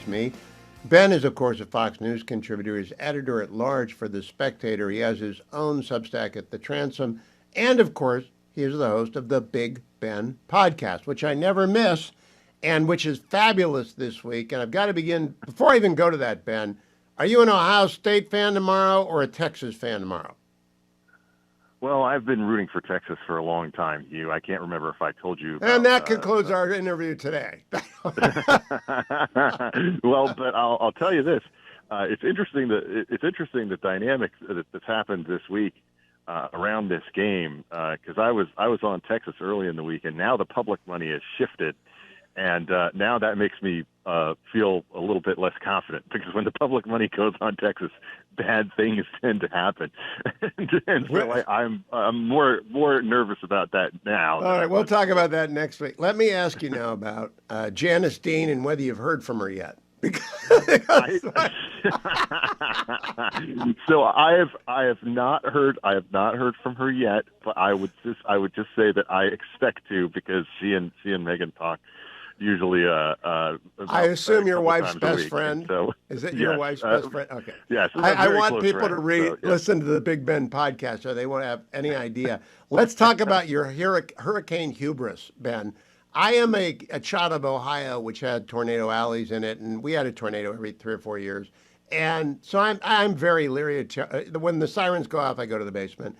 me. Ben is, of course, a Fox News contributor. He's editor-at-large for The Spectator. He has his own Substack at The Transom. And, of course, he is the host of the Big Ben podcast, which I never miss and which is fabulous this week. And I've got to begin, before I even go to that, Ben, are you an Ohio State fan tomorrow or a Texas fan tomorrow? Well, I've been rooting for Texas for a long time, Hugh. I can't remember if I told you about, and that concludes our interview today. Well, but I'll tell you this. It's interesting the dynamic that's happened this week around this game, because I was on Texas early in the week, and now the public money has shifted. And now that makes me feel a little bit less confident, because when the public money goes on Texas, bad things tend to happen. and so I'm more nervous about that now. All right, we'll talk about that next week. Let me ask you now about Janice Dean and whether you've heard from her yet. So I have not heard from her yet, but I would just say that I expect to, because she and Megan talk usually I assume your wife's best friend. So, is it your wife's best friend? Okay. Yes. I want people to listen to the Big Ben podcast so they won't have any idea. Let's talk about your hurricane hubris, Ben. I am a child of Ohio, which had tornado alleys in it, and we had a tornado every 3 or 4 years. And so I'm very leery. When the sirens go off, I go to the basement.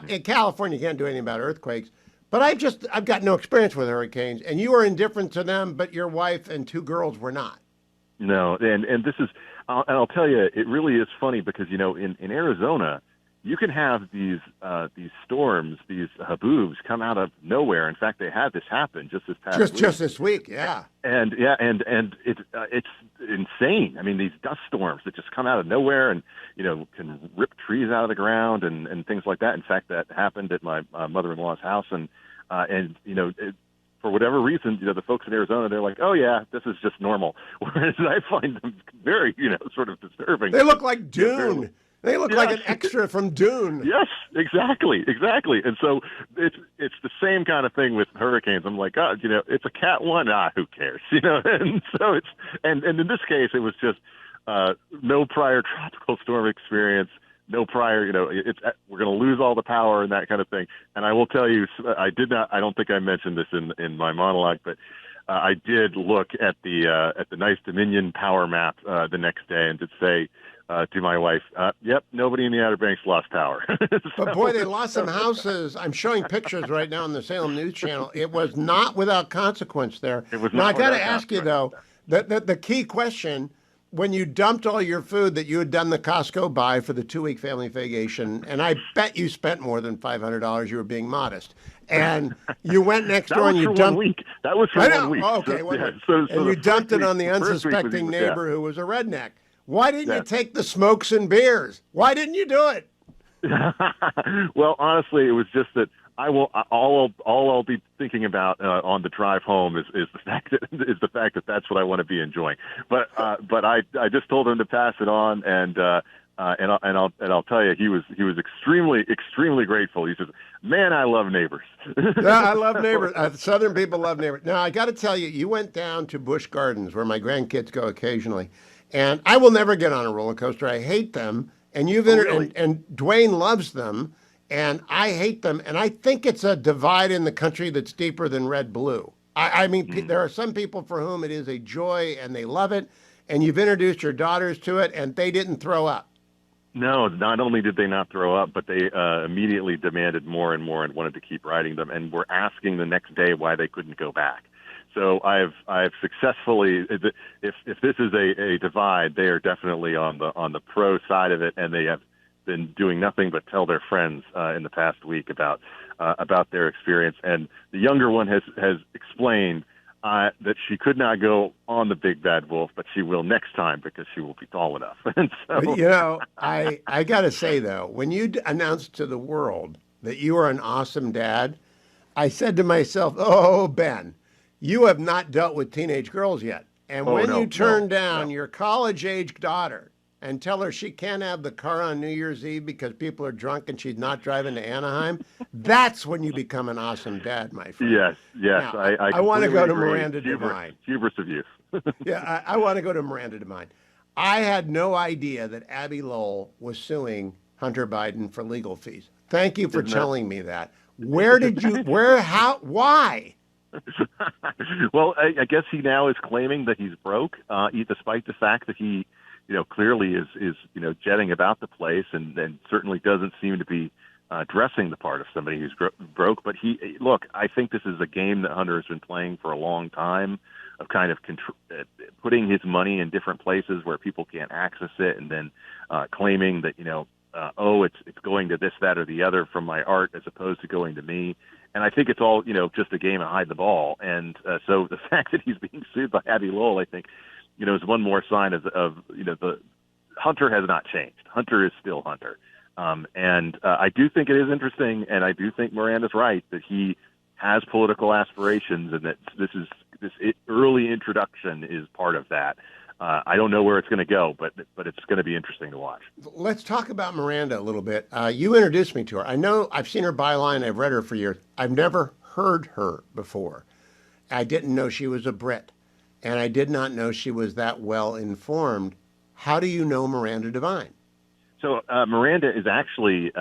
In California, you can't do anything about earthquakes. But I've got no experience with hurricanes, and you are indifferent to them, but your wife and 2 girls were not. No, and this is, and I'll tell you, it really is funny, because in Arizona, you can have these storms, these haboobs come out of nowhere. In fact, they had this happen just this past week. Just this week, yeah. And it's insane. I mean, these dust storms that just come out of nowhere and can rip trees out of the ground and things like that. In fact, that happened at my mother-in-law's house, and for whatever reason, the folks in Arizona, they're like, oh yeah, this is just normal. Whereas I find them very sort of disturbing. They look like Dune. They look like an extra from Dune. Yes, exactly. And so it's the same kind of thing with hurricanes. I'm like, God, it's a Cat 1. Who cares? And so and in this case, it was just no prior tropical storm experience, no prior, we're going to lose all the power and that kind of thing. And I will tell you, I don't think I mentioned this in my monologue, but I did look at the nice Dominion power map the next day and did say, to my wife, yep, nobody in the Outer Banks lost power. But boy, they lost some houses. I'm showing pictures right now on the Salem News Channel. It was not without consequence there. It was now, not. I got to ask you, though, the key question, when you dumped all your food that you had done the Costco buy for the 2-week family vacation, and I bet you spent more than $500, you were being modest, and you went next door and you dumped... That was for 1 week. That was for 1 week. Oh, okay, and you dumped it on the unsuspecting neighbor who was a redneck. Why didn't you take the smokes and beers? Why didn't you do it? Well, honestly, it was just that all I'll be thinking about on the drive home is the fact that that's what I want to be enjoying. But I just told him to pass it on, and I'll tell you, he was extremely grateful. He says, "Man, I love neighbors." Yeah, I love neighbors. Southern people love neighbors. Now I got to tell you, you went down to Busch Gardens, where my grandkids go occasionally. And I will never get on a roller coaster. I hate them. And Really? and Dwayne loves them, and I hate them. And I think it's a divide in the country that's deeper than red blue. I mean, there are some people for whom it is a joy and they love it. And you've introduced your daughters to it, and they didn't throw up. No, not only did they not throw up, but they immediately demanded more and more and wanted to keep riding them, and were asking the next day why they couldn't go back. So I've successfully, if this is a divide, they are definitely on the pro side of it, and they have been doing nothing but tell their friends in the past week about their experience. And the younger one has explained that she could not go on the big bad wolf, but she will next time because she will be tall enough. And so, I got to say though, when you announced to the world that you are an awesome dad, I said to myself, "Oh, Ben, you have not dealt with teenage girls yet. And when you turn down your college-age daughter and tell her she can't have the car on New Year's Eve because people are drunk and she's not driving to Anaheim, that's when you become an awesome dad, my friend." Yes. Now, I want to go to Miranda Devine. Hubris of youth. Yeah, I want to go to Miranda Devine. I had no idea that Abby Lowell was suing Hunter Biden for legal fees. Thank you for Isn't that? telling me that. Where did you, where, how, why? Well, I guess he now is claiming that he's broke, despite the fact that he, clearly is jetting about the place and certainly doesn't seem to be dressing the part of somebody who's broke. But look, I think this is a game that Hunter has been playing for a long time, of kind of putting his money in different places where people can't access it, and then claiming that it's going to this, that, or the other from my art as opposed to going to me. And I think it's all, just a game of hide the ball. And so the fact that he's being sued by Abby Lowell, I think, is one more sign of the Hunter has not changed. Hunter is still Hunter. And I do think it is interesting, and I do think Miranda's right that he has political aspirations, and that this early introduction is part of that. I don't know where it's going to go, but it's going to be interesting to watch. Let's talk about Miranda a little bit. You introduced me to her. I know I've seen her byline. I've read her for years. I've never heard her before. I didn't know she was a Brit, and I did not know she was that well informed. How do you know Miranda Devine? So Miranda is actually,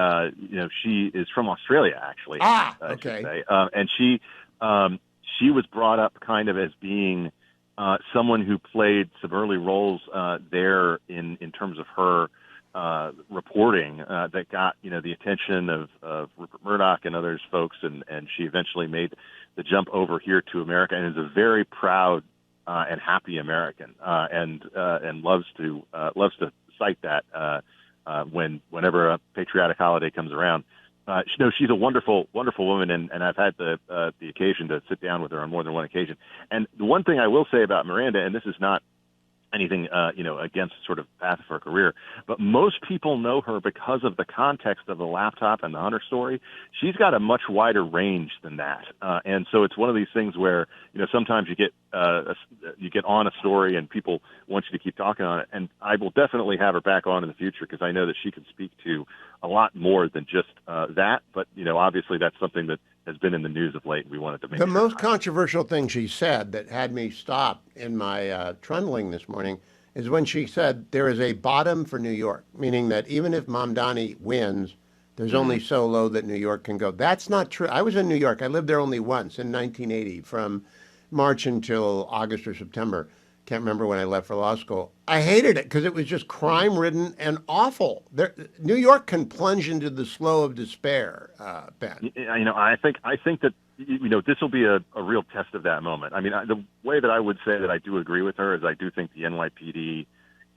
she is from Australia, actually. Okay. And she was brought up kind of as being someone who played some early roles there in terms of her reporting that got the attention of Rupert Murdoch and others folks, and she eventually made the jump over here to America, and is a very proud and happy American, and loves to cite that whenever a patriotic holiday comes around. She's a wonderful, wonderful woman, and I've had the occasion to sit down with her on more than one occasion. And the one thing I will say about Miranda, and this is not anything, against sort of path of her career, but most people know her because of the context of the laptop and the Hunter story. She's got a much wider range than that, and so it's one of these things where sometimes you get on a story and people want you to keep talking on it. And I will definitely have her back on in the future because I know that she can speak to a lot more than just that. But obviously that's something that has been in the news of late, and we wanted to make the sure. most controversial thing she said that had me stop in my trundling this morning is when she said there is a bottom for New York, meaning that even if Mamdani wins, there's only so low that New York can go. That's not true. I was in New York. I lived there only once in 1980, from March until August or September. Can't remember when I left for law school. I hated it because it was just crime-ridden and awful. New York can plunge into the slough of despair, Ben. I think that this will be a real test of that moment. I mean, the way that I would say that I do agree with her is I do think the NYPD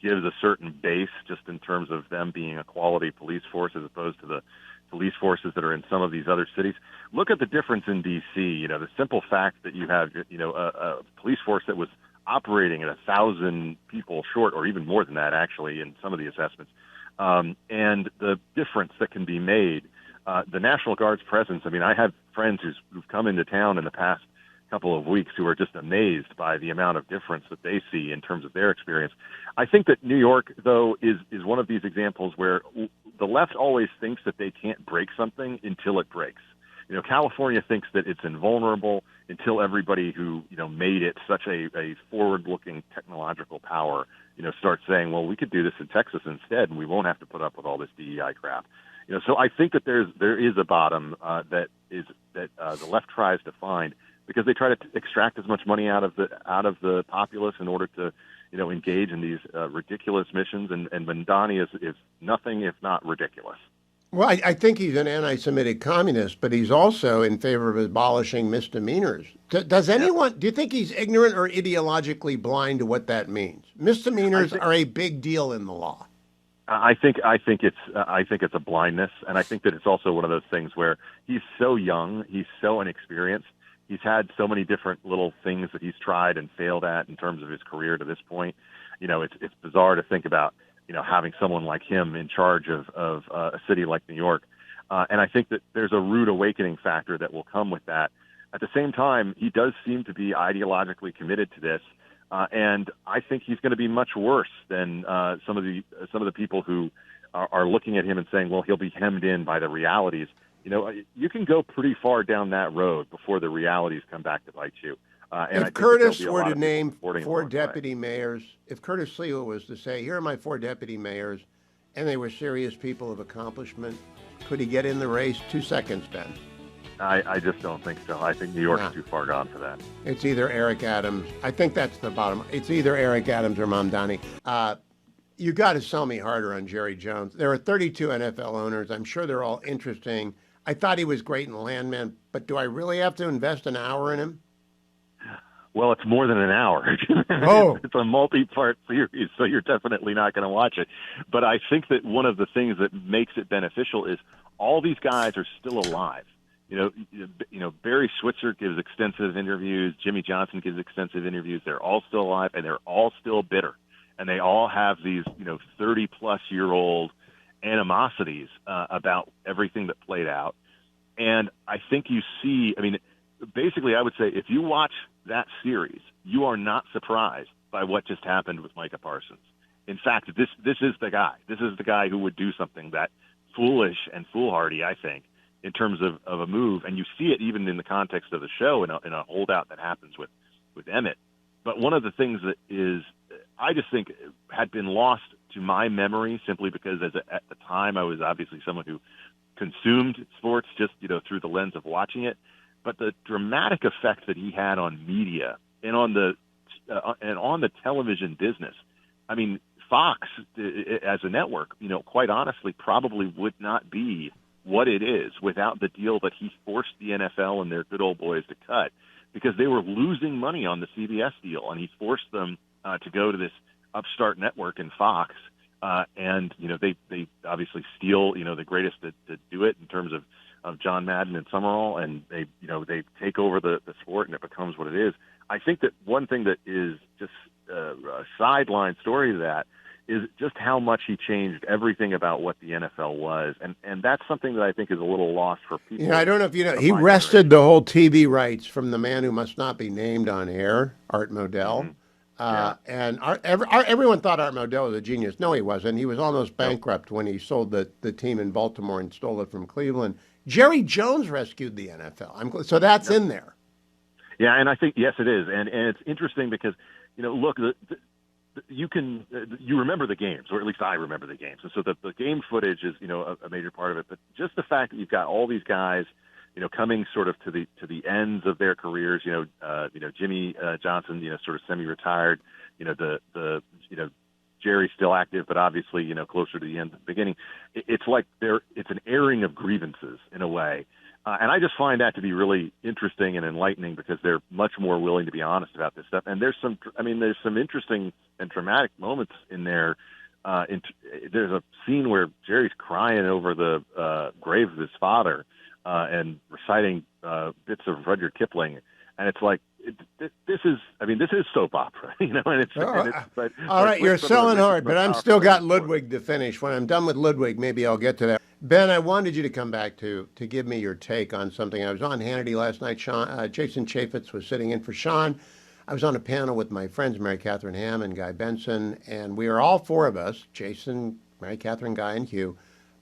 gives a certain base just in terms of them being a quality police force as opposed to the police forces that are in some of these other cities. Look at the difference in D.C. The simple fact that you have a police force that was operating at 1,000 people short, or even more than that, actually, in some of the assessments, and the difference that can be made. The National Guard's presence. I mean, I have friends who've come into town in the past couple of weeks who are just amazed by the amount of difference that they see in terms of their experience. I think that New York, though, is one of these examples where the left always thinks that they can't break something until it breaks. California thinks that it's invulnerable until everybody who, made it such a forward-looking technological power, starts saying, well, we could do this in Texas instead, and we won't have to put up with all this DEI crap. So I think that there is a bottom that the left tries to find, because they try to extract as much money out of the populace in order to, engage in these ridiculous missions. And Mamdani is nothing if not ridiculous. Well, I think he's an anti-Semitic communist, but he's also in favor of abolishing misdemeanors. Does anyone, do you think he's ignorant or ideologically blind to what that means? Misdemeanors are a big deal in the law. I think it's a blindness, and I think that it's also one of those things where he's so young, he's so inexperienced, he's had so many different little things that he's tried and failed at in terms of his career to this point. It's bizarre to think about having someone like him in charge of a city like New York. And I think that there's a rude awakening factor that will come with that. At the same time, he does seem to be ideologically committed to this. And I think he's going to be much worse than some of the people who are looking at him and saying, well, he'll be hemmed in by the realities. You can go pretty far down that road before the realities come back to bite you. And I If think that there'll Curtis be a were lot to of people name supporting him four along the way. deputy mayors, if Curtis Sliwa was to say, here are my four deputy mayors, and they were serious people of accomplishment, could he get in the race? 2 seconds, Ben. I just don't think so. I think New York's Nah. too far gone for that. It's either Eric Adams. I think that's the bottom. It's either Eric Adams or Mamdani. You got to sell me harder on Jerry Jones. There are 32 NFL owners. I'm sure they're all interesting. I thought he was great in Landman, but do I really have to invest an hour in him? Well, it's more than an hour. Oh. It's a multi-part series, so you're definitely not going to watch it. But I think that one of the things that makes it beneficial is all these guys are still alive. You know, Barry Switzer gives extensive interviews. Jimmy Johnson gives extensive interviews. They're all still alive, and they're all still bitter. And they all have these, 30-plus-year-old animosities about everything that played out. And I think you see, basically I would say if you watch that series, you are not surprised by what just happened with Micah Parsons. In fact, this is the guy. This is the guy who would do something that foolish and foolhardy, I think, in terms of a move. And you see it even in the context of the show in a holdout that happens with Emmett. But one of the things that is, I just think, had been lost to my memory simply because at the time I was obviously someone who consumed sports just, through the lens of watching it. But the dramatic effect that he had on media and on the television business. I mean, Fox as a network, quite honestly, probably would not be what it is without the deal that he forced the NFL and their good old boys to cut, because they were losing money on the CBS deal, and he forced them to go to this upstart network in Fox. And they obviously steal the greatest to do it in terms of John Madden and Summerall, and they take over the sport, and it becomes what it is. I think that one thing that is just a sideline story to that is just how much he changed everything about what the NFL was, and that's something that I think is a little lost for people. I don't know if you know, he wrested the whole TV rights from the man who must not be named on air, Art Modell. Mm-hmm. And everyone thought Art Modell was a genius. No, he wasn't. He was almost bankrupt when he sold the team in Baltimore and stole it from Cleveland. Jerry Jones rescued the NFL. So that's in there. Yeah, and I think, yes, it is. And it's interesting because, look, you remember the games, or at least I remember the games. And so the game footage is, a major part of it. But just the fact that you've got all these guys, coming sort of to the ends of their careers, Jimmy Johnson, sort of semi-retired, Jerry's still active, but obviously, closer to the end, the beginning. It's like it's an airing of grievances in a way. And I just find that to be really interesting and enlightening because they're much more willing to be honest about this stuff. And there's some interesting and dramatic moments in there. There's a scene where Jerry's crying over the grave of his father and reciting bits of Rudyard Kipling. And it's like, this is soap opera, all right, you're selling hard, but I'm still got Ludwig to finish. When I'm done with Ludwig, maybe I'll get to that. Ben, I wanted you to come back to give me your take on something. I was on Hannity last night. Jason Chaffetz was sitting in for Sean. I was on a panel with my friends, Mary Catherine Ham and Guy Benson, and we are all four of us, Jason, Mary Catherine, Guy, and Hugh,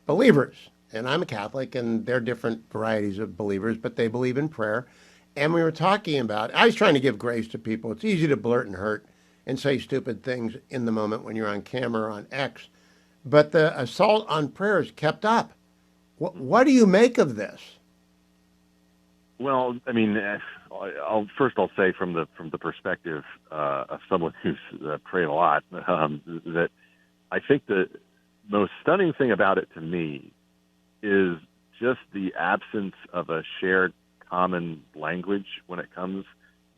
believers. And I'm a Catholic, and they're different varieties of believers, but they believe in prayer. And we were talking about, I was trying to give grace to people. It's easy to blurt and hurt and say stupid things in the moment when you're on camera or on X. But the assault on prayers kept up. What do you make of this? Well, I'll say from the perspective of someone who's prayed a lot, that I think the most stunning thing about it to me is just the absence of a shared common language when it comes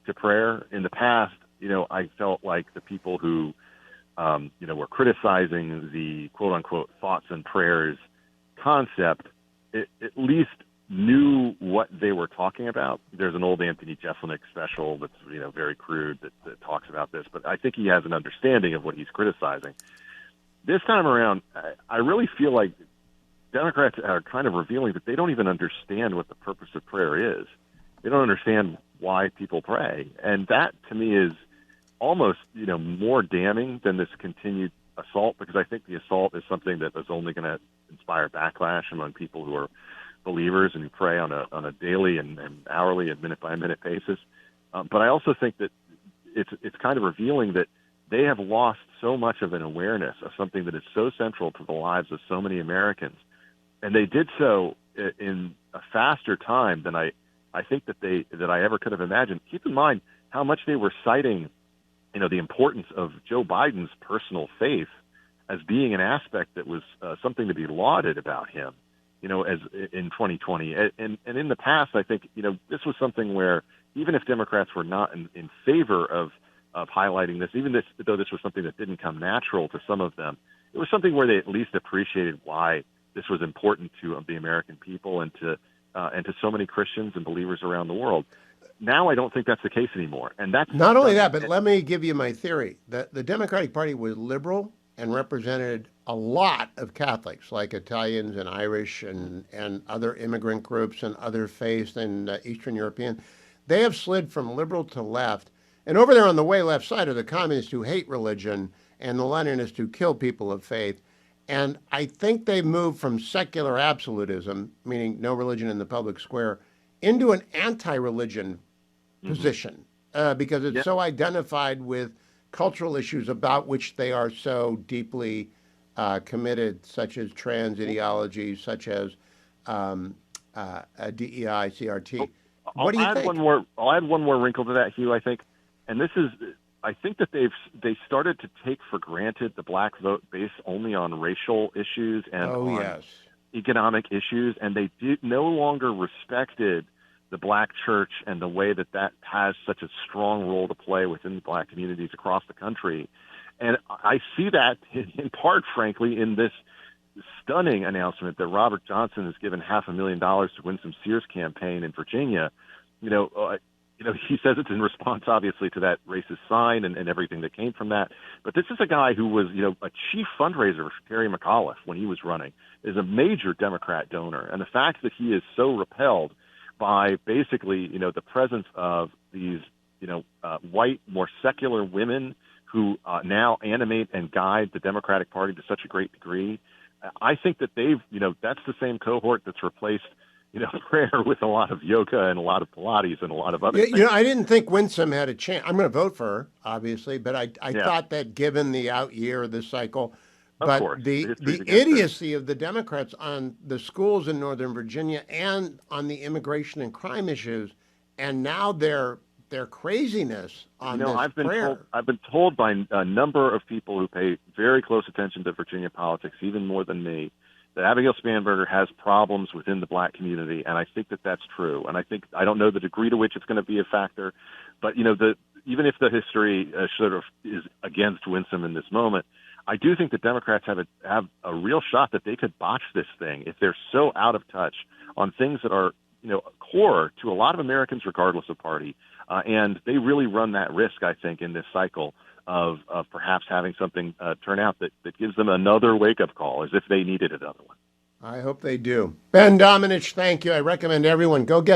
to prayer. In the past, I felt like the people who were criticizing the quote-unquote thoughts and prayers concept at least knew what they were talking about. There's an old Anthony Jeselnik special that's very crude that talks about this, but I think he has an understanding of what he's criticizing. This time around, I really feel like Democrats are kind of revealing that they don't even understand what the purpose of prayer is. They don't understand why people pray, and that to me is almost more damning than this continued assault, because I think the assault is something that is only going to inspire backlash among people who are believers and who pray on a daily and hourly and minute by minute basis. But I also think that it's kind of revealing that they have lost so much of an awareness of something that is so central to the lives of so many Americans, and they did so in a faster time than I think that I ever could have imagined. Keep in mind how much they were citing, the importance of Joe Biden's personal faith as being an aspect that was something to be lauded about him, as in 2020. And in the past, I think, this was something where even if Democrats were not in favor of highlighting this, though this was something that didn't come natural to some of them, it was something where they at least appreciated why this was important to the American people and to so many Christians and believers around the world. Now I don't think that's the case anymore. And that's not only that, but let me give you my theory. The Democratic Party was liberal and represented a lot of Catholics, like Italians and Irish and other immigrant groups and other faiths and Eastern European. They have slid from liberal to left. And over there on the way left side are the communists who hate religion and the Leninists who kill people of faith. And I think they've moved from secular absolutism, meaning no religion in the public square, into an anti-religion position because it's so identified with cultural issues about which they are so deeply committed, such as trans ideology, such as DEI, CRT. What do you think? I'll add one more wrinkle to that, Hugh, I think. And I think that they started to take for granted the black vote based only on racial issues and economic issues, and they no longer respected the black church and the way that has such a strong role to play within the black communities across the country. And I see that in part, frankly, in this stunning announcement that Robert Johnson has given $500,000 to Winsome Sears' campaign in Virginia. He says it's in response, obviously, to that racist sign and everything that came from that. But this is a guy who was, a chief fundraiser for Terry McAuliffe when he was running, is a major Democrat donor. And the fact that he is so repelled by basically, the presence of these, white, more secular women who now animate and guide the Democratic Party to such a great degree, I think that that's the same cohort that's replaced prayer with a lot of yoga and a lot of Pilates and a lot of other things. I didn't think Winsome had a chance. I'm going to vote for her, obviously, but I thought that given the out year of this cycle, but the idiocy of the Democrats on the schools in Northern Virginia and on the immigration and crime issues, and now their craziness on this prayer. I've been told by a number of people who pay very close attention to Virginia politics, even more than me, that Abigail Spanberger has problems within the black community, and I think that that's true. And I don't know the degree to which it's going to be a factor, but even if the history sort of is against Winsome in this moment, I do think the Democrats have a real shot that they could botch this thing if they're so out of touch on things that are core to a lot of Americans, regardless of party, and they really run that risk, I think, in this cycle of perhaps having something turn out that gives them another wake-up call, as if they needed another one. I hope they do. Ben Domenech, thank you. I recommend everyone go get